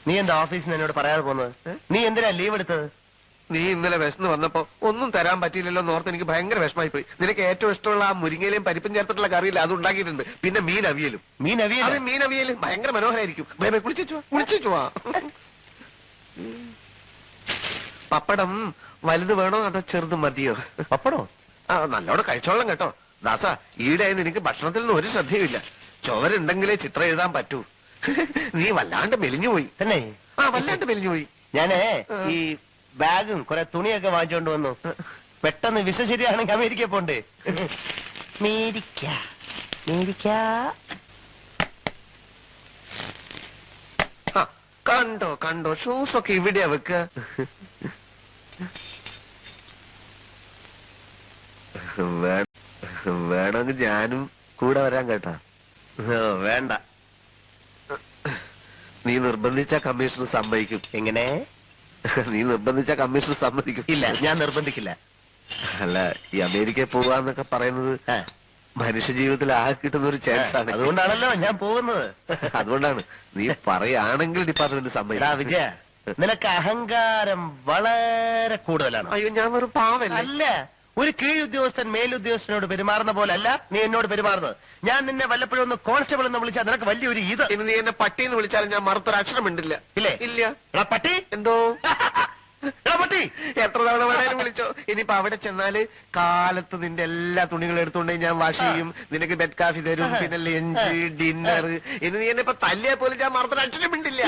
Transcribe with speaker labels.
Speaker 1: നീ എന്താ ഓഫീസിൽ നിന്ന് എന്നോട് പറയാതെ പോകുന്നത്? നീ എന്തിനാ ലീവ് എടുത്തത്?
Speaker 2: നീ ഇന്നലെ വിശന്ന് വന്നപ്പോ ഒന്നും തരാൻ പറ്റിയില്ലല്ലോ എന്നോർത്ത് എനിക്ക് ഭയങ്കര വിഷമായി പോയി. നിനക്ക് ഏറ്റവും ഇഷ്ടമുള്ള ആ മുരിങ്ങയിലും പരിപ്പും ചേർത്തിട്ടുള്ള കറിയില്ല, അത് ഉണ്ടാക്കിയിട്ടുണ്ട്. പിന്നെ മീൻ അവിയലും. മീൻ അവിയലും ഭയങ്കര മനോഹരായിരിക്കും. കുളിച്ചു വാ. പപ്പടം വലുത് വേണോ അതോ ചെറുത് മതിയോ?
Speaker 1: പപ്പടോ?
Speaker 2: ആ, നല്ലോണം കഴിച്ചോളാം കേട്ടോ. ദാസ, ഈടായി നിനക്ക് ഭക്ഷണത്തിൽ നിന്ന് ഒരു ശ്രദ്ധയുമില്ല. ചോരുണ്ടെങ്കിലേ ചിത്രം എഴുതാൻ പറ്റൂ. നീ വല്ലാണ്ട് മെലിഞ്ഞുപോയി.
Speaker 1: തന്നെ?
Speaker 2: ആ, വല്ലാണ്ട് മെലിഞ്ഞുപോയി.
Speaker 1: ഞാനേ ഈ ബാഗും കുറെ തുണിയൊക്കെ വാങ്ങിച്ചോണ്ട് വന്നു. പെട്ടെന്ന് വിഷ ശരിയാണെങ്കിൽ അമേരിക്ക പോണ്ടേ?
Speaker 2: കണ്ടോ കണ്ടോ, ഷൂസ് ഒക്കെ ഇവിടെയാ വെക്ക. വേണമെങ്കിൽ ഞാനും കൂടെ വരാൻ കേട്ടാ.
Speaker 1: വേണ്ട.
Speaker 2: നീ നിർബന്ധിച്ച കമ്മീഷണർ സമ്മതിക്കും.
Speaker 1: എങ്ങനെ?
Speaker 2: നീ നിർബന്ധിച്ച കമ്മീഷണർ സമ്മതിക്കും.
Speaker 1: ഇല്ല, ഞാൻ നിർബന്ധിക്കില്ല.
Speaker 2: അല്ല, ഈ അമേരിക്കയിൽ പോവാന്നൊക്കെ പറയുന്നത് മനുഷ്യ ജീവിതത്തിൽ ആകെ കിട്ടുന്ന ഒരു ചാൻസ് ആണ്.
Speaker 1: അതുകൊണ്ടാണല്ലോ ഞാൻ പോകുന്നത്.
Speaker 2: അതുകൊണ്ടാണ്. നീ പറയാണെങ്കിൽ ഡിപ്പാർട്ട്മെന്റ് സമ്മതിക്കും.
Speaker 1: വിജയ, നിനക്ക് അഹങ്കാരം വളരെ കൂടുതലാണ്.
Speaker 2: അയ്യോ, ഞാൻ വെറും പാവല്ല.
Speaker 1: അല്ല, ഒരു കീഴുദ്യോഗസ്ഥൻ മേലുദ്യോഗസ്ഥനോട് പെരുമാറുന്ന പോലെ അല്ല നീ എന്നോട് പെരുമാറുന്നത്. ഞാൻ നിന്നെ വല്ലപ്പോഴും ഒന്ന് കോൺസ്റ്റബിൾ എന്ന് വിളിച്ചാൽ നിനക്ക് വലിയൊരു ഇത്.
Speaker 2: ഇനി നീ എന്നെ പട്ടിന്ന് വിളിച്ചാലും ഞാൻ മറുത്തൊരു അക്ഷരം ഉണ്ടില്ല.
Speaker 1: ഇല്ലേ?
Speaker 2: ഇല്ല.
Speaker 1: എടാ പട്ടി.
Speaker 2: എന്തോ
Speaker 1: എടാ പട്ടി.
Speaker 2: എത്ര തവണ വേണേലും വിളിച്ചോ. ഇനിയിപ്പോ അവിടെ ചെന്നാല് കാലത്ത് നിന്റെ എല്ലാ തുണികളും എടുത്തുകൊണ്ട് ഞാൻ വാഷ് ചെയ്യും. നിനക്ക് ബെഡ് കാഫി തരും, പിന്നെ ലഞ്ച്, ഡിന്നർ. ഇനി നീ എന്നെ ഇപ്പൊ തല്ലിയാൽ പോലും ഞാൻ മറുത്തൊരു അക്ഷരം ഉണ്ടില്ല.